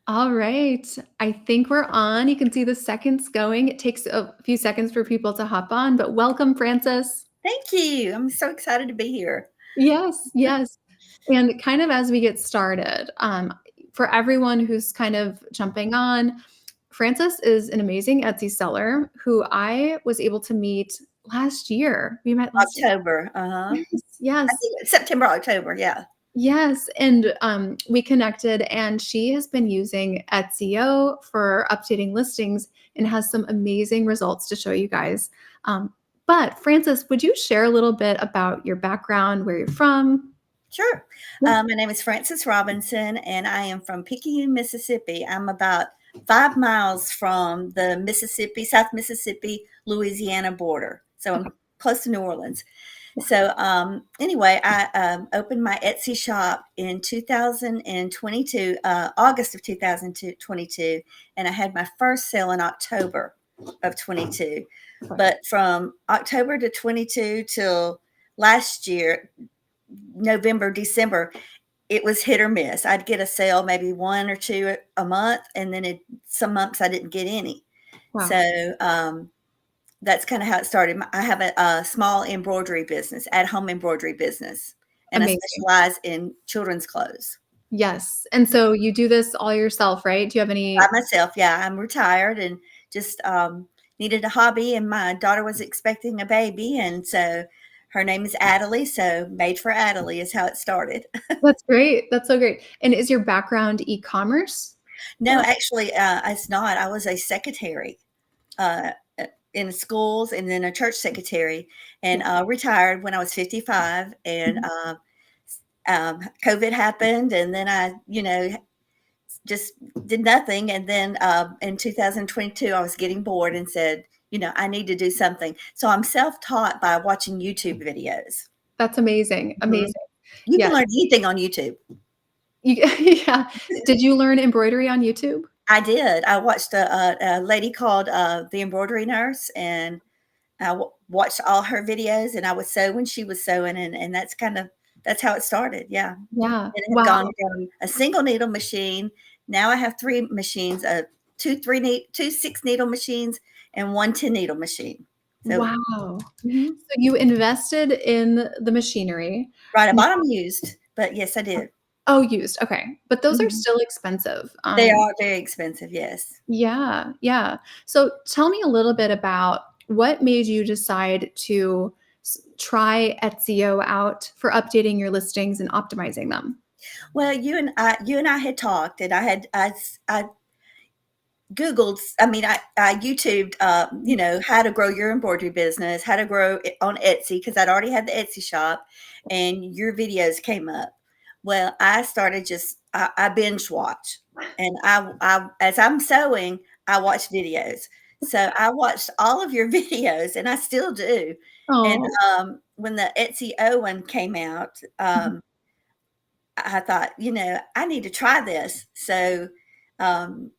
All right. I think we're on. You can see the seconds going. It takes a few seconds for people to hop on, but welcome, Frances. Thank you. I'm so excited to be here. Yes, yes. And kind of as we get started, for everyone who's kind of jumping on, Frances is an amazing Etsy seller who I was able to meet last year. We met last year. October. Uh-huh. Yes, I yes. think it's September, October. Yeah. Yes, and, we connected, and she has been using etsio for updating listings and has some amazing results to show you guys. But Frances, would you share a little bit about your background, where you're from? Sure. Yeah. My name is Frances Robinson, and I am from Picayune, Mississippi. I'm about 5 miles from the South Mississippi, Louisiana border. So Okay. I'm close to New Orleans. Yeah. So anyway, I opened my Etsy shop in 2022, August of 2022, and I had my first sale in October of 22. Okay. But from October to 22 till last year, November, December, it was hit or miss. I'd get a sale, maybe one or two a month, and then some months I didn't get any. Wow. So that's kind of how it started. I have a small embroidery business, at-home embroidery business, and I Amazing. specialize in children's clothes. Yes, and so you do this all yourself, right? Do you have By any myself, yeah. I'm retired and just needed a hobby, and my daughter was expecting a baby, and so her name is Adelie, so Made for Adelie is how it started. That's great, that's so great. And is your background e-commerce at No, all? actually, it's not. I was a secretary uh, in schools and then a church secretary, and Yeah. retired when I was 55. And Mhm. COVID happened, and then I just did nothing. And then in 2022, I was getting bored and said, I need to do something. So I'm self-taught by watching YouTube videos. That's amazing, Mhm. amazing. You Yeah. can learn anything on YouTube. You yeah. Did you learn embroidery on YouTube? I did. I watched a lady called The Embroidery Nurse, and watched all her videos, and I would sew when she was sewing, and that's how it started. Yeah, and Yeah. it had gone Wow. from a single needle machine. Now I have three machines: two 6 needle machines and one 10 needle machine. So Wow. mhm. So you invested in the machinery. Right, I N bought them used, but yes, I did. Oh, used, okay. But those are Mhm. still expensive. They are very expensive. Yes. Yeah, yeah. So tell me a little bit about what made you decide to try Etsio out for updating your listings and optimizing them? Well, you and I had talked, and I Googled, I mean, I YouTubed, how to grow your embroidery business, how to grow it on Etsy, because I'd already had the Etsy shop, and your videos came up. Well, I started I binge watch, and as I'm sewing, I watch videos. So I watched all of your videos, and I still do. And Oh. when the etsio one came out, I thought, I need to try this. So um,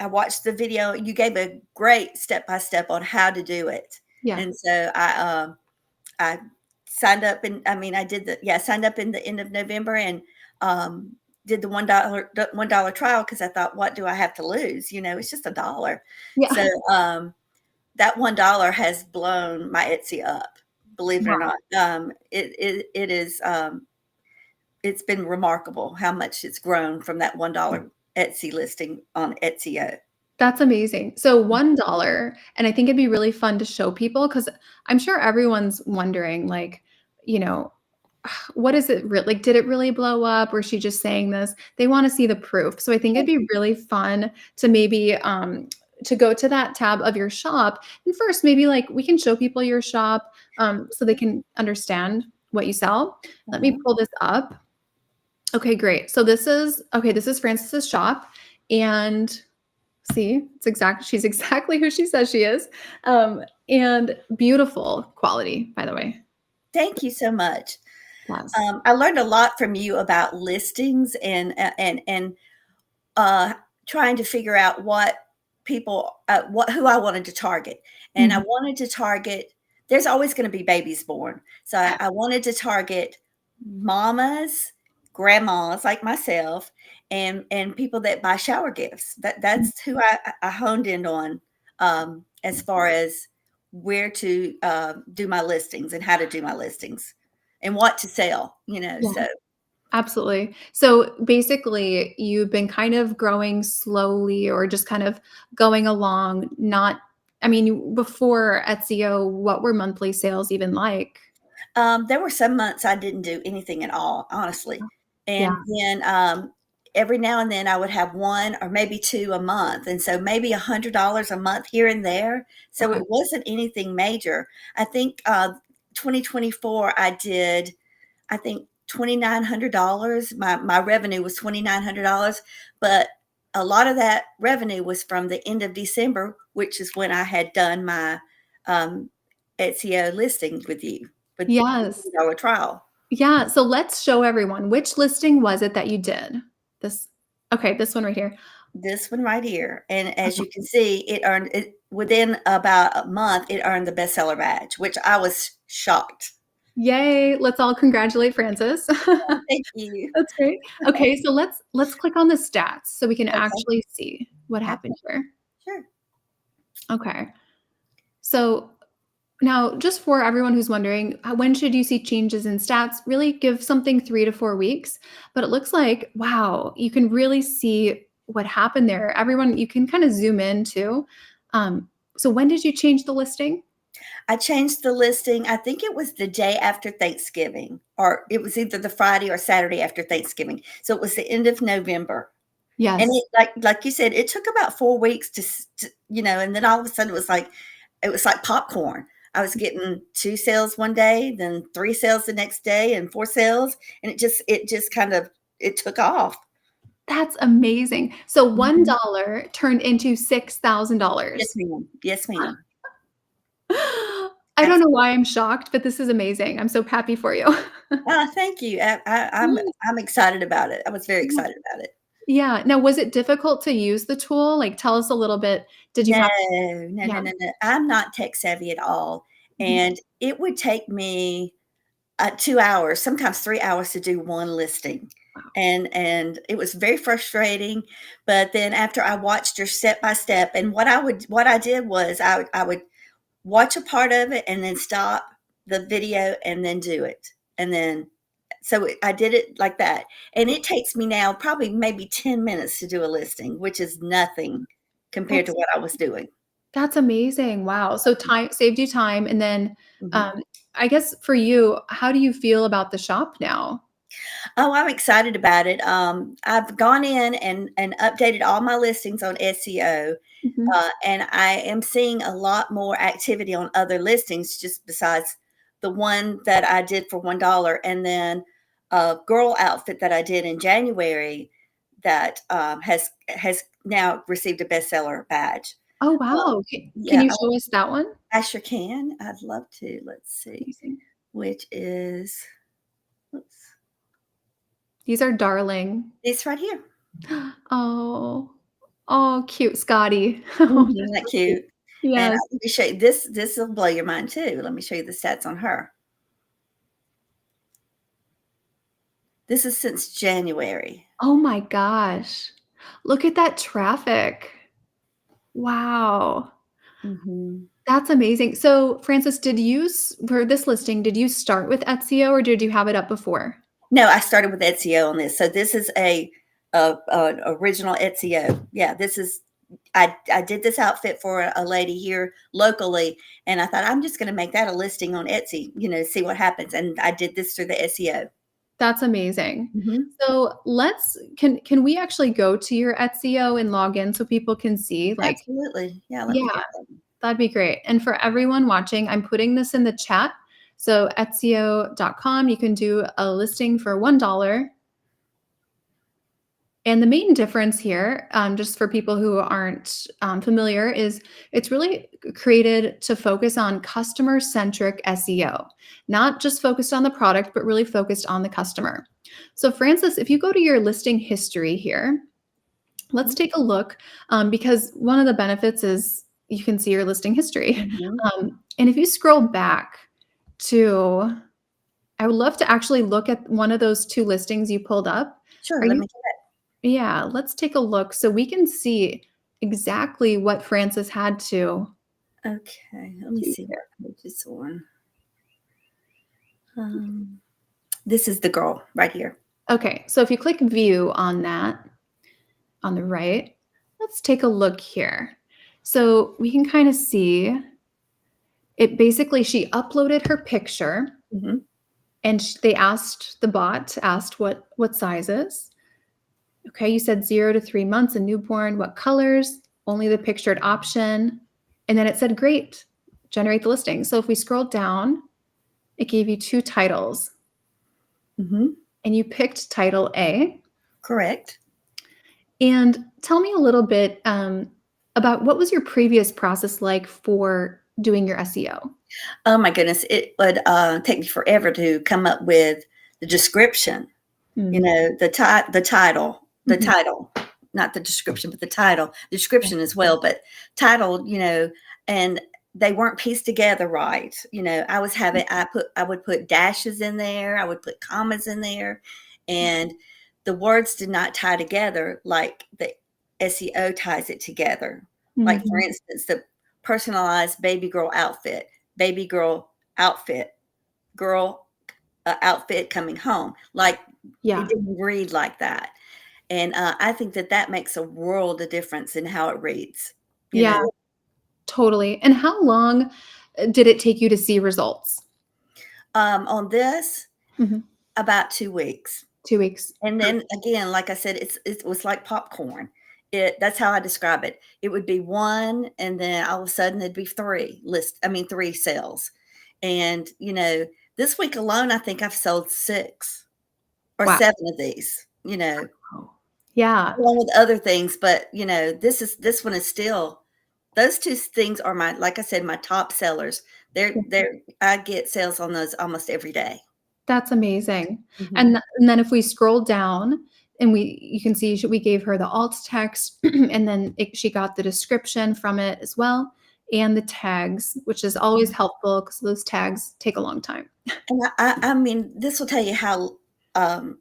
I watched the video. You gave a great step by step on how to do it, Yeah. and so I signed up, and I mean, signed up in the end of November, and did the $1 trial, because I thought, what do I have to lose? It's just $1. So Yeah. that $1 has blown my Etsy up. Believe it or Wow. not, it is. It's been remarkable how much it's grown from that $1 Etsy listing on Etsio. That's amazing. So $1, and I think it'd be really fun to show people because 'cause I'm sure everyone's wondering, like, you know, what is it like, did it really blow up? Or is she just saying this? They wanna see the proof. So I think it'd be really fun to maybe, to go to that tab of your shop, and first, maybe, like, we can show people your shop, so they can understand what you sell. Let me Mhm. pull this up. Okay, great. So this is Frances's shop, and see, she's exactly who she says she is, and beautiful quality, by the way. Thank you so much. Yes. I learned a lot from you about listings, and uh, trying to figure out who I wanted to target. And I Mhm. wanted to target, there's always going to be babies born. So I wanted to target mamas, grandmas like myself, and people that buy shower gifts. That's who I honed in on, as far as where to do my listings and how to do my listings and what to sell, Yeah. so. Absolutely. So basically, you've been kind of growing slowly or just kind of going along, not I mean, before etSEO, what were monthly sales even like? There were some months I didn't do anything at all, honestly. Yeah, And then every now and then I would have one or maybe two a month. And so maybe $100 a month here and there. So okay. it wasn't anything major. I think 2024, I think $2,900. My revenue was $2,900, but a lot of that revenue was from the end of December, which is when I had done my um, etSEO listings with you with the Yes. $10 trial. Yeah, so let's show everyone, which listing was it that you did? This okay, this one right here. This one right here, and as Okay. you can see, it earned it within about a month. It earned the bestseller badge, which I was shocked. Yay, let's all congratulate Frances. Thank you. That's great. Okay, so let's click on the stats so we can Okay, actually see what happened okay, here. sure. Okay. So now, just for everyone who's wondering, when should you see changes in stats? Really give something 3 to 4 weeks. But it looks like, wow, you can really see what happened there. Everyone, you can kind of zoom in too. So when did you change the listing? I changed the listing. I think it was the day after Thanksgiving, or it was either the Friday or Saturday after Thanksgiving. So it was the end of November. And Yes. it like you said, it took about 4 weeks and then all of a sudden it was like popcorn. I was getting 2 sales one day, then 3 sales the next day, and 4 sales, and it just kind of it took off. That's amazing. So Mhm. $1 turned into Yes, $6,000. ma'am. Yes, ma'am. I don't know Absolutely. why I'm shocked, but this is amazing. I'm so happy for you. Thank you. I'm Yes. I'm excited about it. I was very Yeah. excited about it. Yeah. Now, was it difficult to use the tool? Like, tell us a little bit. Did you No, have no, no, Yeah. no, no. I'm not tech savvy at all, Mhm. and it would take me 2 hours, sometimes 3 hours to do one listing, Wow. and it was very frustrating, but then after I watched your step by step and what I did was I would watch a part of it and then stop the video and then do it, and then I did it like that, and it takes me now probably maybe 10 minutes to do a listing, which is nothing compared to That's what I was doing. that's amazing. Wow. So time saved you time, and then, Mhm. um, I guess for you, how do you feel about the shop now? Oh, I'm excited about it. I've gone in and updated all my listings on SEO, Mhm. and I am seeing a lot more activity on other listings just besides the one that I did for $1, and then a girl outfit that I did in January that has now received a bestseller badge. Oh, Uh, wow. Can yeah, you show us that one? I sure can. I'd love to. Let's see, Amazing. which is oops, These are darling. this right here. Oh. Oh, cute Scotty. Mhm, Oh, isn't that's that so cute. cute? And Yes. let me show you this. This will blow your mind too. Let me show you the stats on her. This is since January. Oh my gosh. Look at that traffic. Wow. Mhm. That's amazing. So, Frances, did you for this listing, did you start with Etsy or did you have it up before? No, I started with Etsio on this. So this is an original Etsio. Yeah, this is I did this outfit for a lady here locally, and I thought I'm just going to make that a listing on Etsy. See what happens. And I did this through the SEO. That's amazing. Mhm. So, can we actually go to your Etsy and log in so people can see, like Absolutely. Yeah. Let me yeah, get that. that'd be great. And for everyone watching, I'm putting this in the chat. So, etsio.com, you can do a listing for $1. And the main difference here, just for people who aren't familiar, is it's really created to focus on customer centric SEO, not just focused on the product, but really focused on the customer. So, Francis, if you go to your listing history here, let's Mhm. take a look because one of the benefits is you can see your listing history. Mhm. And if you scroll back to, I would love to actually look at one of those two listings you pulled up. Sure. Are Let you me get it. Yeah, let's take a look so we can see exactly what Frances had to Okay, let me do see here. what page it's on. Um, this is the girl right here. Okay, so if you click view on that on the right, let's take a look here. So we can kind of see it basically, she uploaded her picture Mhm. and they asked the bot, asked what sizes. Okay, you said 0 to 3 months, a newborn, what colors, only the pictured option. And then it said, great, generate the listing. So if we scroll down, it gave you two titles Mhm. and you picked title A. Correct. And tell me a little bit about what was your previous process like for doing your SEO? Oh my goodness, it would take me forever to come up with the description. You Mm. know, the Mhm. title, not the description, but the title, the Yeah. description as well, but title, and they weren't pieced together right. I would put dashes in there, I would put commas in there, and the words did not tie together like the SEO ties it together. Like for Mhm. instance, the personalized baby girl outfit, girl outfit coming home. Like it Yeah. didn't read like that. And I think that that makes a world of difference in how it reads, you Yeah, know. totally. And how long did it take you to see results? On this, Mhm. about 2 weeks. 2 weeks. And then Perfect. again, like I said, it was like popcorn. That's how I describe it. It would be one, and then all of a sudden it'd be three sales. And this week alone, I think I've sold 6 or Wow. 7 of these, Yeah. along with other things. But this one is still those 2 things are like I said, my top sellers. I get sales on those almost every day. That's amazing. Mhm. And then if we scroll down and you can see we gave her the alt text and then she got the description from it as well and the tags, which is always helpful because those tags take a long time. And I mean, this will tell you how, um,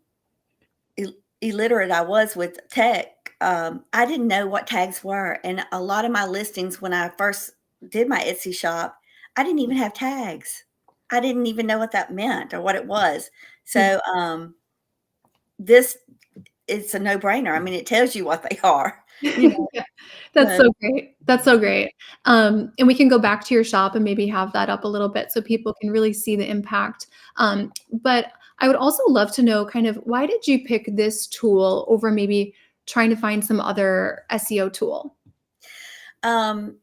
illiterate I was with tech. I didn't know what tags were, and a lot of my listings when I first did my Etsy shop, I didn't even have tags. I didn't even know what that meant or what it was. Yeah. So, this it's a no-brainer. I mean, it tells you what they are, you know, Yeah. That's so so great. That's so great. And we can go back to your shop and maybe have that up a little bit so people can really see the impact. But I would also love to know kind of why did you pick this tool over maybe trying to find some other SEO tool? um,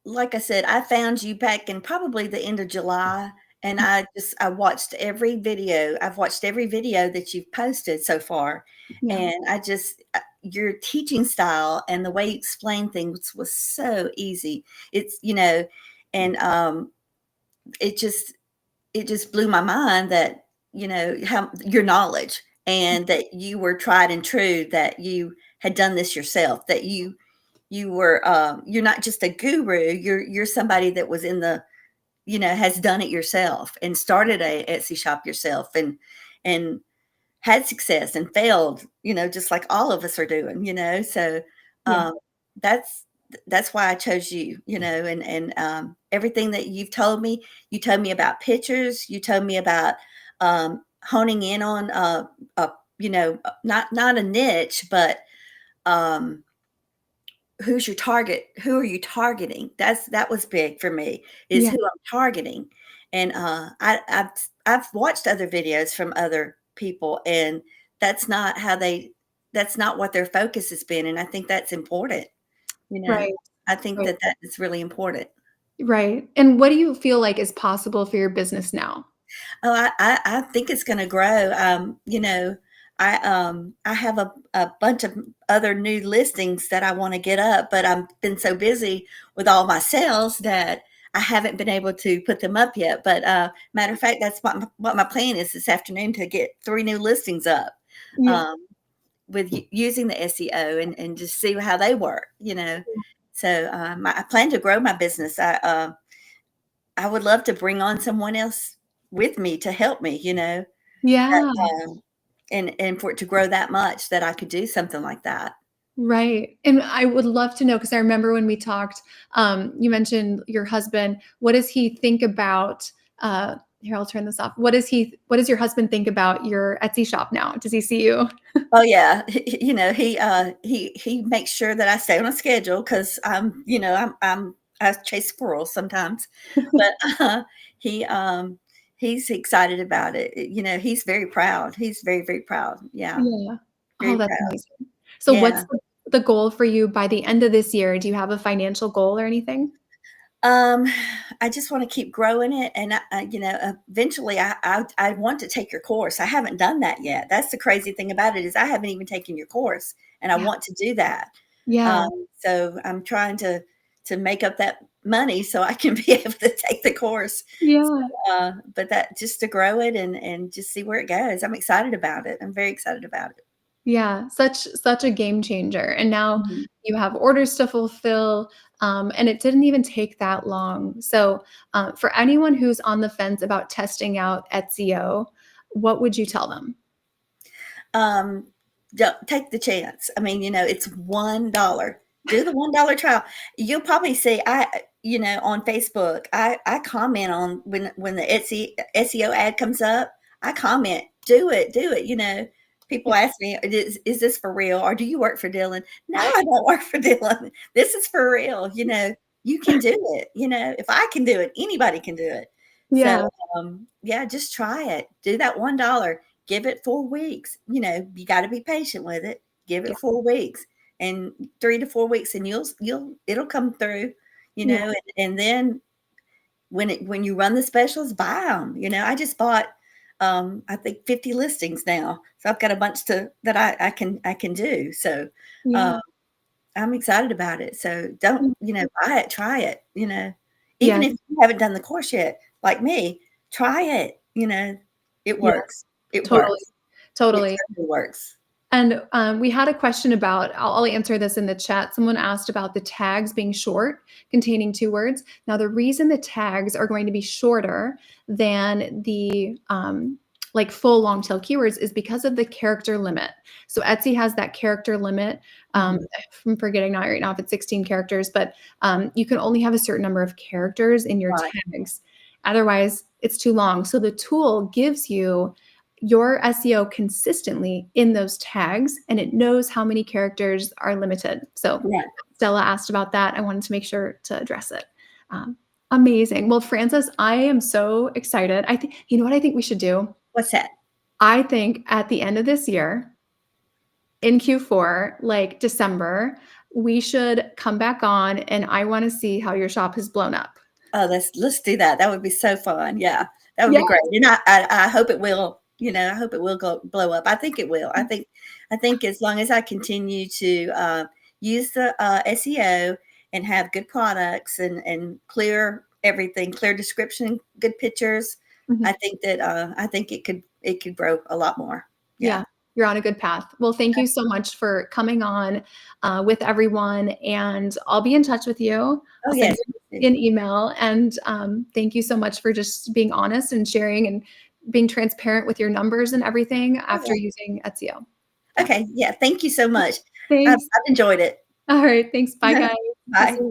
like I said, I found you back in probably the end of July, and I watched every video. I've watched every video that you've posted so far, Yeah. and your teaching style and the way you explain things was so easy. And it just it just blew my mind that how your knowledge and that you were tried and true, that you had done this yourself, that you're not just a guru, you're somebody that was in the has done it yourself and started a Etsy shop yourself and had success and failed, just like all of us are doing. So Yeah. um that's that's why I chose you, and everything that you told me about pictures, you told me about honing in on not a niche, but um who are you targeting? That was big for me, is Yeah. who I'm targeting. And I've watched other videos from other people, and that's not how they that's not what their focus has been, and I think that's important. you know Right. I think Right. that that is really important. Right. And what do you feel like is possible for your business now? Oh, I think it's gonna grow. I have a bunch of other new listings that I wanna get up, but I've been so busy with all my sales that I haven't been able to put them up yet. But, matter of fact, that's what my plan is this afternoon, to get 3 new listings up, Yeah. um, with using the SEO and just see how they work. So, I plan to grow my business. I would love to bring on someone else with me to help me, that, Yeah. and for it to grow that much that I could do something like that. Right, and I would love to know because I remember when we talked, you mentioned your husband. What does he think about, here, I'll turn this off. What does your husband think about your Etsy shop now? Does he see you? Oh, yeah. You know, he makes sure that I stay on a schedule because I chase squirrels sometimes, but, he, he's excited about it. You know, he's very proud. He's very, very proud. Yeah, Yeah. Oh, very that's proud. amazing. So what's Yeah. the goal for you by the end of this year? Do you have a financial goal or anything? Um, I just wanna keep growing it, and eventually, I want to take your course. I haven't done that yet. That's the crazy thing about it is I haven't even taken your course, and I Yeah. want to do that. Yeah. So I'm trying to make up that money so I can be able to take the course. Yeah. So, but that just to grow it and just see where it goes. I'm excited about it. I'm very excited about it. Yeah, such a game changer, and now Mhm. you have orders to fulfill, and it didn't even take that long. So, for anyone who's on the fence about testing out etSEO, what would you tell them? Um, don't take the chance. I mean, it's $1. Do the $1 trial. You'll probably see on Facebook, I comment on when the Etsy SEO ad comes up, I comment, do it. People Yeah, ask me, is this for real? Or do you work for Dylan? No, I don't work for Dylan. This is for real. You can do it. If I can do it, anybody can do it. So, yeah, yeah, just try it. Do that $1. Give it 4 weeks. You gotta be patient with it. Give yeah, it 4 weeks and 3 to 4 weeks, and it'll come through, yeah, and then when you run the specials, buy them. I just bought, I think 50 listings now, so I've got a bunch that I can do. So, uh, yeah, I'm excited about it. So don't, buy it, try it, even yes, if you haven't done the course yet, like me, try it, it yes, works. It totally, works. It totally. totally works. And, we had a question about I'll answer this in the chat. Someone asked about the tags being short, containing 2 words. Now, the reason the tags are going to be shorter than the, like, full long tail keywords is because of the character limit. So Etsy has that character limit, Mhm. I'm forgetting now right now if it's 16 characters, but, you can only have a certain number of characters in your Right. tags. Otherwise, it's too long. So the tool gives you your SEO consistently in those tags, and it knows how many characters are limited. So Right. Stella asked about that. I wanted to make sure to address it. Um, Amazing. Well, Frances, I am so excited. I think you know what I think we should do? What's that? I think at the end of this year, in Q4, like December, we should come back on and I want to see how your shop has blown up. Oh, let's do that. That would be so fun. Yeah, that would Yeah. be great. And I hope it will. I hope it will go blow up. I think it will. I think as long as I continue to use the SEO and have good products and clear everything, clear description, good pictures, Mhm. I think it could grow a lot more. Yeah. Yeah, you're on a good path. Well, thank you so much for coming on, with everyone, and I'll be in touch with you. Oh I'll send yes. you an email, and, thank you so much for just being honest and sharing and being transparent with your numbers and everything Oh after yeah. using Etsio. Yeah. Okay. Yeah. Thank you so much. I've Thanks. enjoyed it. Alright, thanks. Bye, guys. We'll see Bye. you